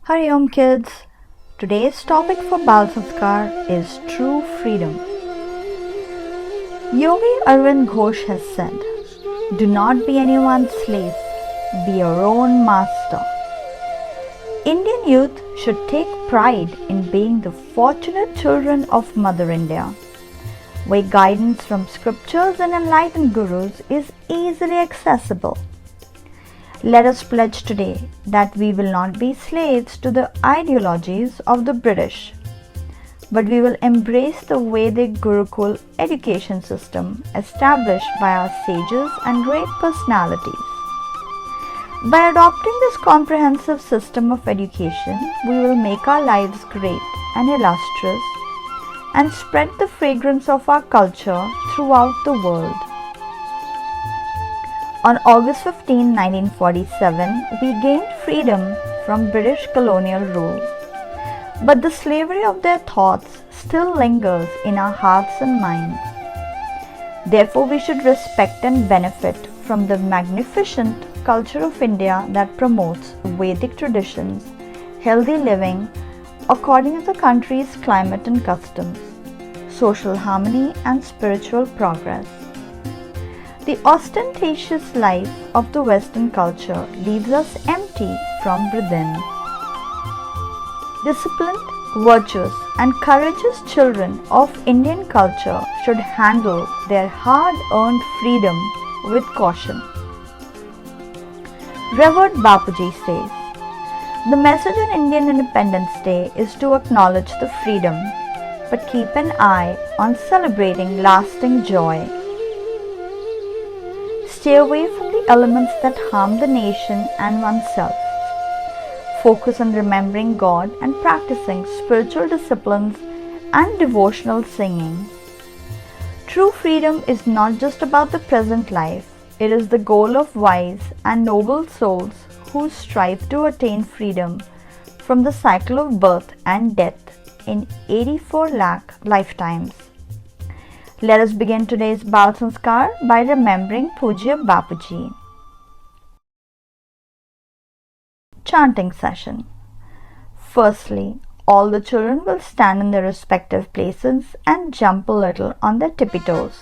Hari Om kids! Today's topic for Bal Sanskar is true freedom. Yogi Arvind Ghosh has said, "Do not be anyone's slave, be your own master." Indian youth should take pride in being the fortunate children of Mother India, where guidance from scriptures and enlightened gurus is easily accessible. Let us pledge today that we will not be slaves to the ideologies of the British, but we will embrace the Vedic Gurukul education system established by our sages and great personalities. By adopting this comprehensive system of education, we will make our lives great and illustrious and spread the fragrance of our culture throughout the world. On August 15, 1947, we gained freedom from British colonial rule. But the slavery of their thoughts still lingers in our hearts and minds. Therefore, we should respect and benefit from the magnificent culture of India that promotes Vedic traditions, healthy living according to the country's climate and customs, social harmony and spiritual progress. The ostentatious life of the Western culture leaves us empty from within. Disciplined, virtuous, and courageous children of Indian culture should handle their hard-earned freedom with caution. Revered Bapuji says, "The message on Indian Independence Day is to acknowledge the freedom, but keep an eye on celebrating lasting joy. Stay away from the elements that harm the nation and oneself. Focus on remembering God and practicing spiritual disciplines and devotional singing. True freedom is not just about the present life, it is the goal of wise and noble souls who strive to attain freedom from the cycle of birth and death in 84 lakh lifetimes." Let us begin today's Bal Sanskar by remembering Pujya Bapuji. Chanting session. Firstly, all the children will stand in their respective places and jump a little on their tippy toes.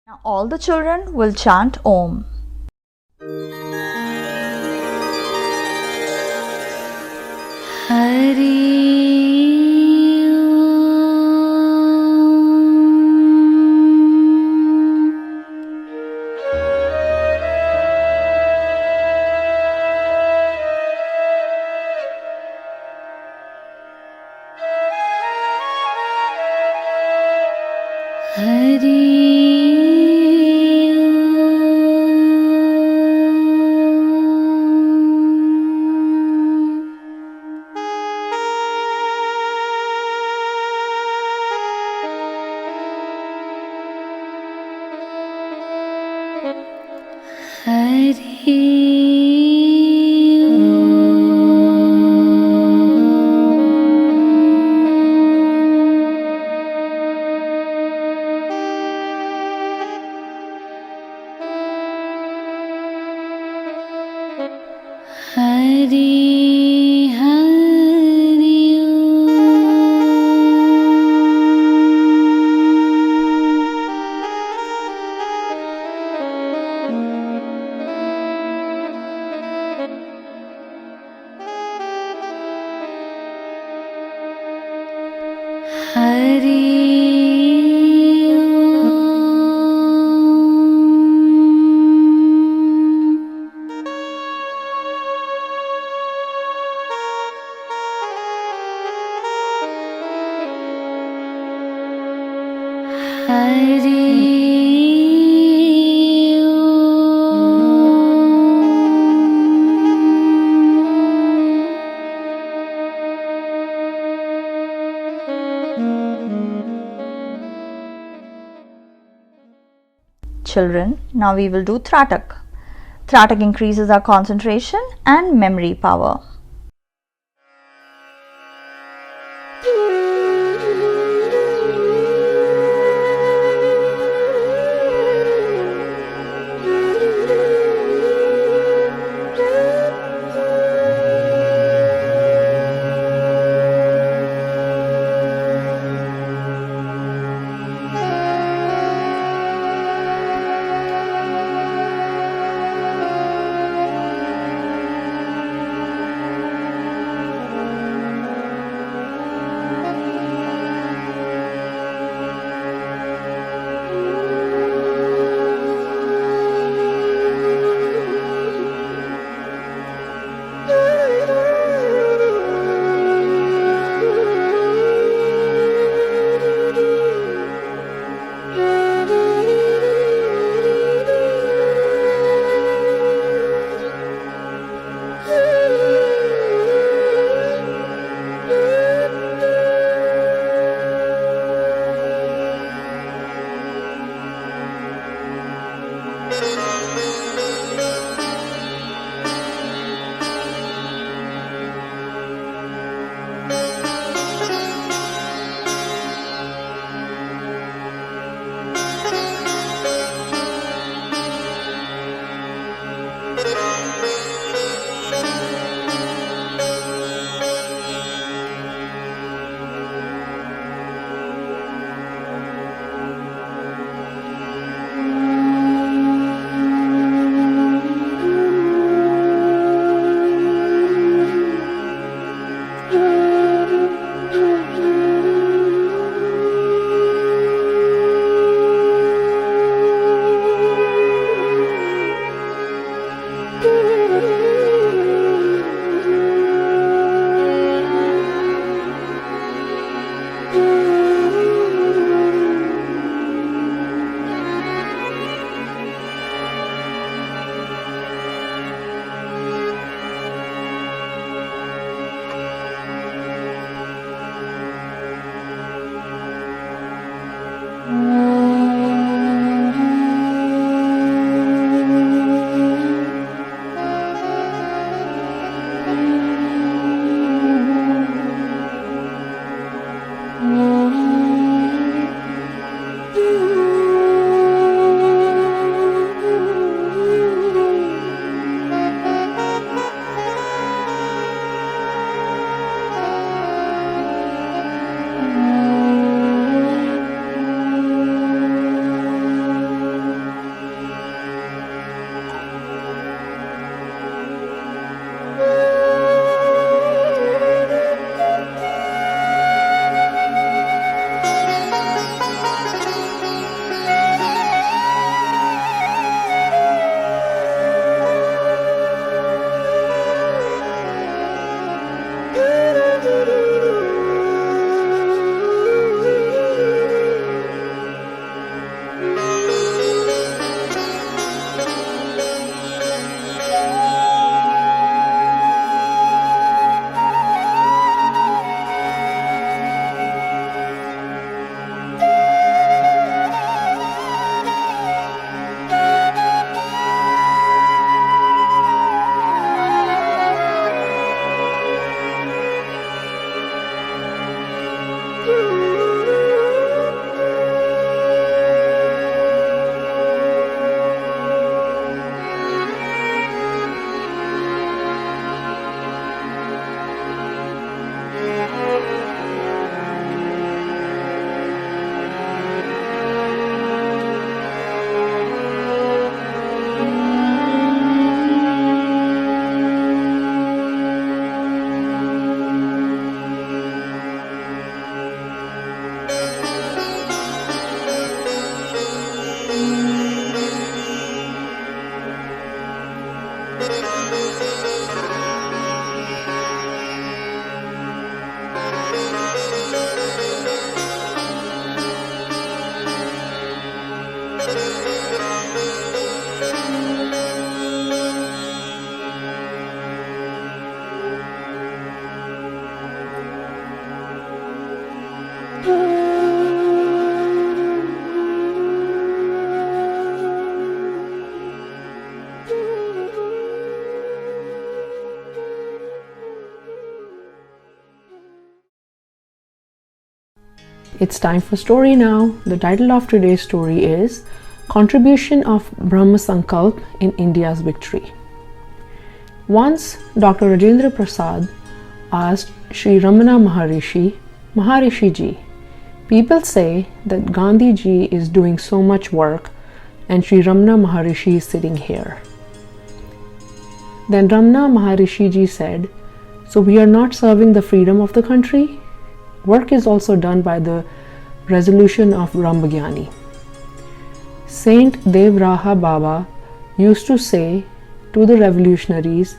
Now all the children will chant Om. Hari Children, now we will do Tratak. Tratak increases our concentration and memory power. It's time for story now. The title of today's story is Contribution of Brahmasankalp in India's Victory. Once Dr. Rajendra Prasad asked Sri Ramana Maharishi ji, people say that Gandhi ji is doing so much work and Sri Ramana Maharishi is sitting here. Then Ramana Maharishi ji said, so we are not serving the freedom of the country? Work is also done by the resolution of Brahmagyani. Saint Devraha Baba used to say to the revolutionaries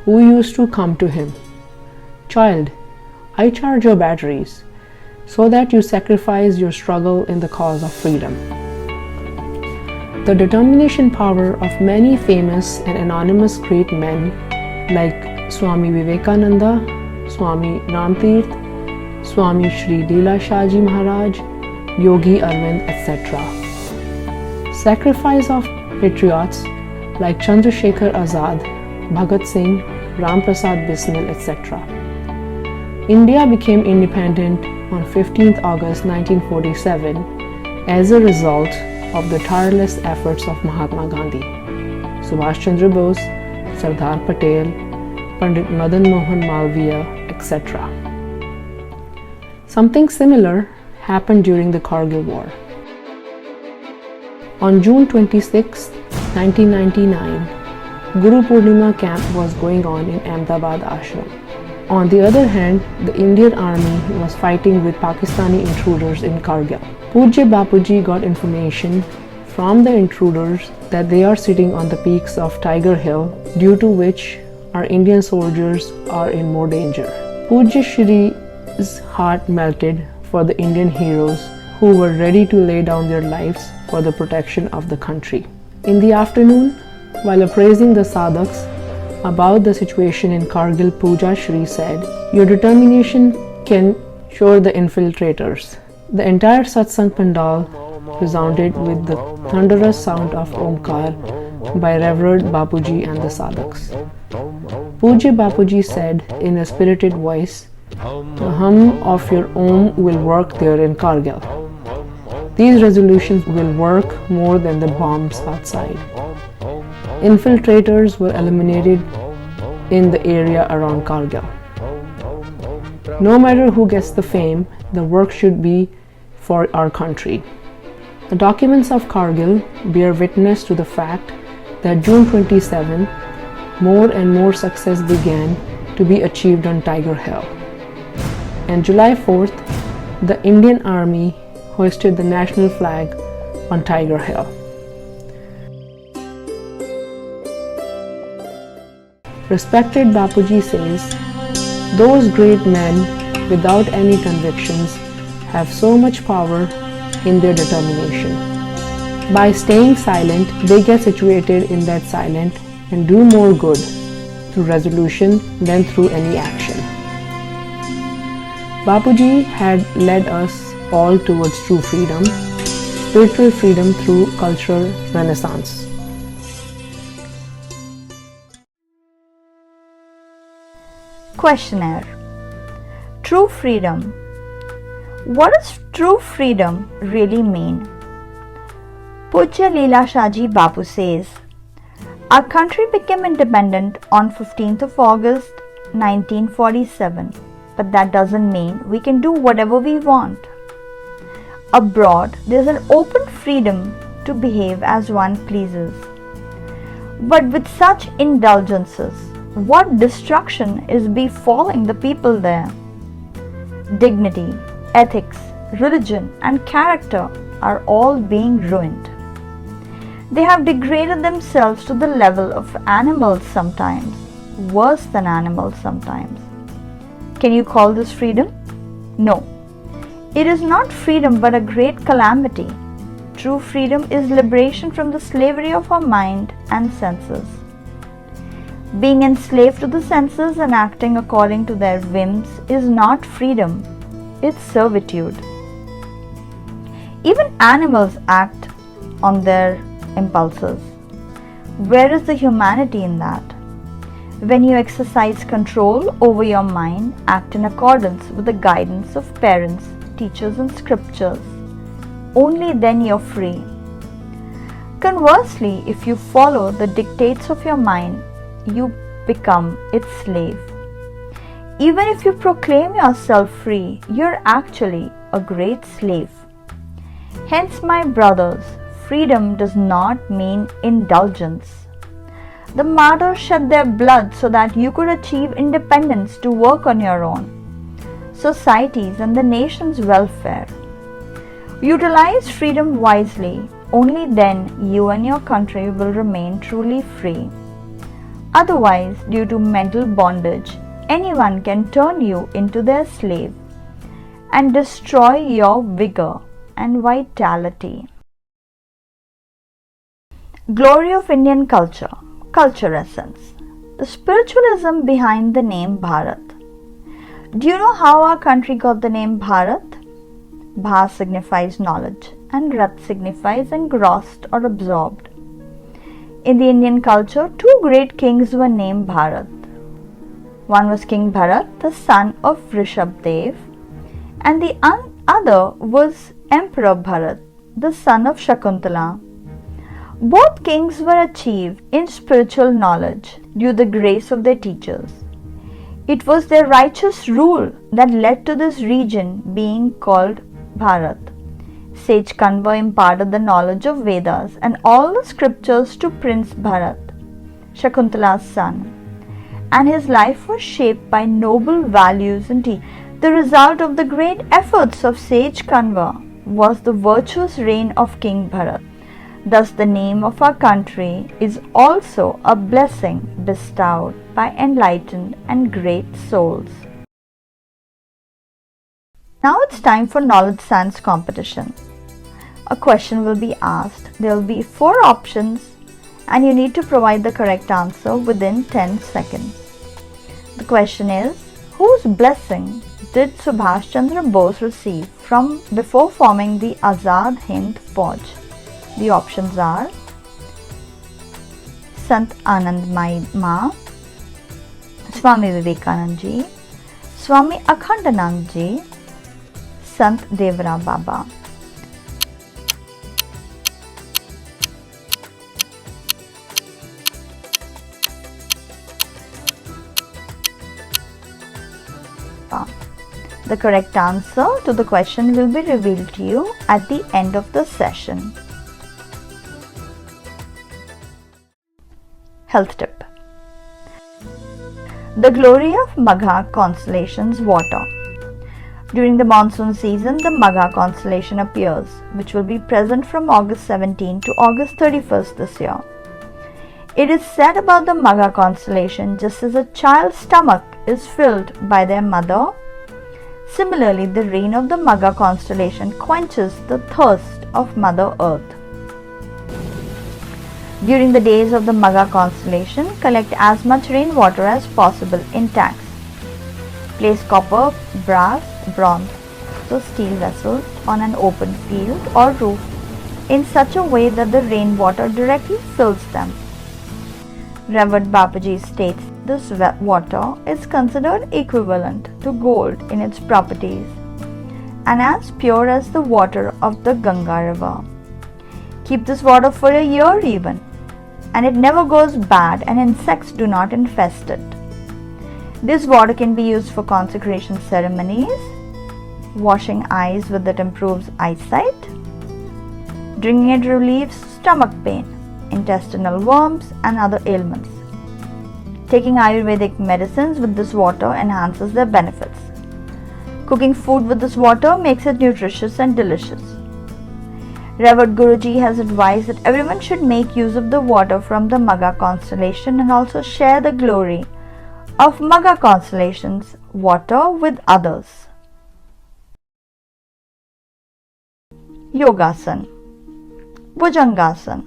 who used to come to him, child, I charge your batteries so that you sacrifice your struggle in the cause of freedom. The determination power of many famous and anonymous great men like Swami Vivekananda, Swami Ramtirth, Swami Shri Leela Shaji Maharaj, Yogi Arvind, etc. Sacrifice of patriots like Chandrasekhar Azad, Bhagat Singh, Ram Prasad Bismil, etc. India became independent on 15th August 1947 as a result of the tireless efforts of Mahatma Gandhi, Subhash Chandra Bose, Sardar Patel, Pandit Madan Mohan Malviya, etc. Something similar happened during the Kargil War. On June 26, 1999, Guru Purnima camp was going on in Ahmedabad ashram. On the other hand, the Indian army was fighting with Pakistani intruders in Kargil. Pujya Bapuji got information from the intruders that they are sitting on the peaks of Tiger Hill, due to which our Indian soldiers are in more danger. Pujya Shri's heart melted for the Indian heroes who were ready to lay down their lives for the protection of the country. In the afternoon, while appraising the sadhaks about the situation in Kargil, Pujya Shri said, your determination can show the infiltrators. The entire satsang pandal resounded with the thunderous sound of Omkar by Revered Bapuji and the sadhaks. Pujya Bapuji said in a spirited voice, the hum of your Om will work there in Kargil. These resolutions will work more than the bombs outside. Infiltrators were eliminated in the area around Kargil. No matter who gets the fame, the work should be for our country. The documents of Kargil bear witness to the fact that June 27, more and more success began to be achieved on Tiger Hill. And July 4th, the Indian Army hoisted the national flag on Tiger Hill. Respected Bapuji says, those great men without any convictions have so much power in their determination. By staying silent, they get situated in that silence and do more good through resolution than through any action. Bapuji had led us all towards true freedom, spiritual freedom through cultural renaissance. Questionnaire. True freedom. What does true freedom really mean? Pujya Leela Shaji Bapu says, our country became independent on 15th of August 1947, but that doesn't mean we can do whatever we want. Abroad, there's an open freedom to behave as one pleases. But with such indulgences, what destruction is befalling the people there? Dignity, ethics, religion, and character are all being ruined. They have degraded themselves to the level of animals sometimes, worse than animals sometimes. Can you call this freedom? No. It is not freedom but a great calamity. True freedom is liberation from the slavery of our mind and senses. Being enslaved to the senses and acting according to their whims is not freedom, it's servitude. Even animals act on their impulses. Where is the humanity in that? When you exercise control over your mind, act in accordance with the guidance of parents, teachers and scriptures. Only then you're free. Conversely, if you follow the dictates of your mind, you become its slave. Even if you proclaim yourself free, you're actually a great slave. Hence, my brothers, freedom does not mean indulgence. The martyrs shed their blood so that you could achieve independence to work on your own, society's and the nation's welfare. Utilize freedom wisely. Only then you and your country will remain truly free. Otherwise, due to mental bondage, anyone can turn you into their slave and destroy your vigor and vitality. Glory of Indian culture, culture essence. The spiritualism behind the name Bharat. Do you know how our country got the name Bharat? Bha signifies knowledge and Rat signifies engrossed or absorbed. In the Indian culture, two great kings were named Bharat. One was King Bharat, the son of Rishabdev, and the other was Emperor Bharat, the son of Shakuntala. Both kings were achieved in spiritual knowledge due to the grace of their teachers. It was their righteous rule that led to this region being called Bharat. Sage Kanva imparted the knowledge of Vedas and all the scriptures to Prince Bharat, Shakuntala's son, and his life was shaped by noble values and the result of the great efforts of Sage Kanva was the virtuous reign of King Bharat. Thus, the name of our country is also a blessing bestowed by enlightened and great souls. Now it's time for Knowledge Science competition. A question will be asked. There will be 4 options and you need to provide the correct answer within 10 seconds. The question is, whose blessing did Subhash Chandra Bose receive from before forming the Azad Hind Fauj? The options are Sant Anand Ma, Swami Vivekanand Ji, Swami Akhandanand Ji, Sant Devra Baba. The correct answer to the question will be revealed to you at the end of the session. Health tip. The glory of Magha constellation's water. During the monsoon season, the Magha constellation appears, which will be present from August 17 to August 31st this year. It is said about the Magha constellation, just as a child's stomach is filled by their mother, similarly the rain of the Magha constellation quenches the thirst of Mother Earth. During the days of the Magha constellation, collect as much rainwater as possible in tanks. Place copper, brass, bronze, or steel vessels on an open field or roof in such a way that the rainwater directly fills them. Revered Bapuji states this water is considered equivalent to gold in its properties and as pure as the water of the Ganga river. Keep this water for a year even, and it never goes bad and insects do not infest it. This water can be used for consecration ceremonies, washing eyes with it improves eyesight, drinking it relieves stomach pain, intestinal worms and other ailments. Taking Ayurvedic medicines with this water enhances their benefits. Cooking food with this water makes it nutritious and delicious. Revered Guruji has advised that everyone should make use of the water from the Magha constellation and also share the glory of Magha constellation's water with others. Yogasan. Bhujangasana.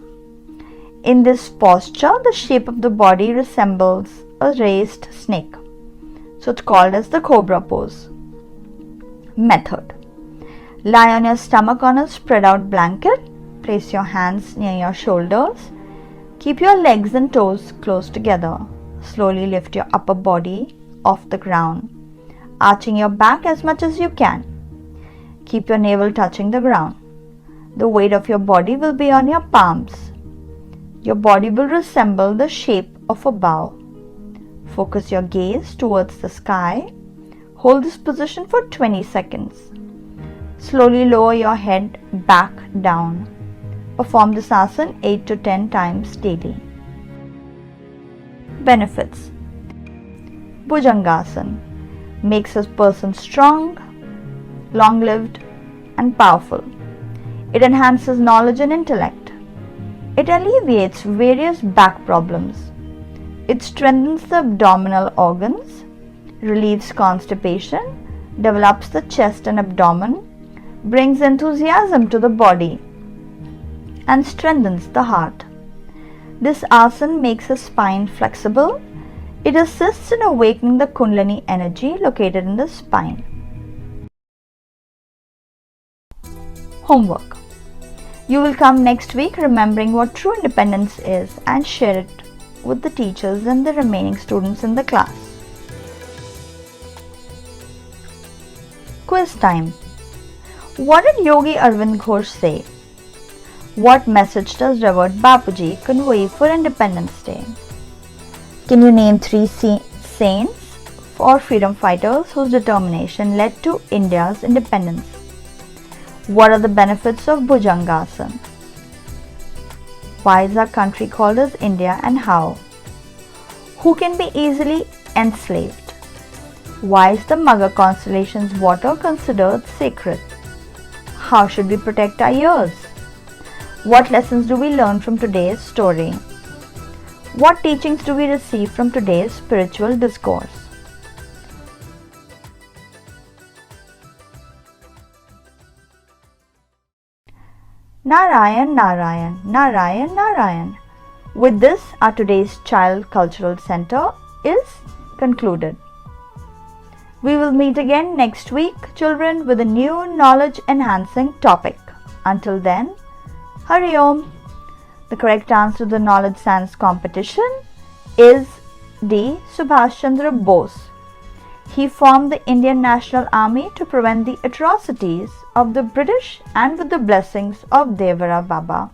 In this posture, the shape of the body resembles a raised snake. So it's called as the cobra pose. Method. Lie on your stomach on a spread out blanket. Place your hands near your shoulders. Keep your legs and toes close together. Slowly lift your upper body off the ground, arching your back as much as you can. Keep your navel touching the ground. The weight of your body will be on your palms. Your body will resemble the shape of a bow. Focus your gaze towards the sky. Hold this position for 20 seconds. Slowly lower your head back down. Perform this asana 8 to 10 times daily. Benefits. Bhujangasana makes a person strong, long-lived and powerful. It enhances knowledge and intellect. It alleviates various back problems. It strengthens the abdominal organs, relieves constipation, develops the chest and abdomen, brings enthusiasm to the body, and strengthens the heart. This asana makes the spine flexible. It assists in awakening the Kundalini energy located in the spine. Homework. You will come next week remembering what true independence is and share it with the teachers and the remaining students in the class. Quiz time. What did Yogi Arvind Ghosh say? What message does Revered Bapuji convey for Independence Day? Can you name 3 saints or freedom fighters whose determination led to India's independence? What are the benefits of Bhujangasana? Why is our country called as India and how? Who can be easily enslaved? Why is the Magha constellation's water considered sacred? How should we protect our ears? What lessons do we learn from today's story? What teachings do we receive from today's spiritual discourse? Narayan, Narayan, Narayan, Narayan. With this, our today's Child Cultural Center is concluded. We will meet again next week, children, with a new knowledge-enhancing topic. Until then, Hari Om. The correct answer to the Knowledge Science competition is D. Subhash Chandra Bose. He formed the Indian National Army to prevent the atrocities of the British and with the blessings of Devara Baba.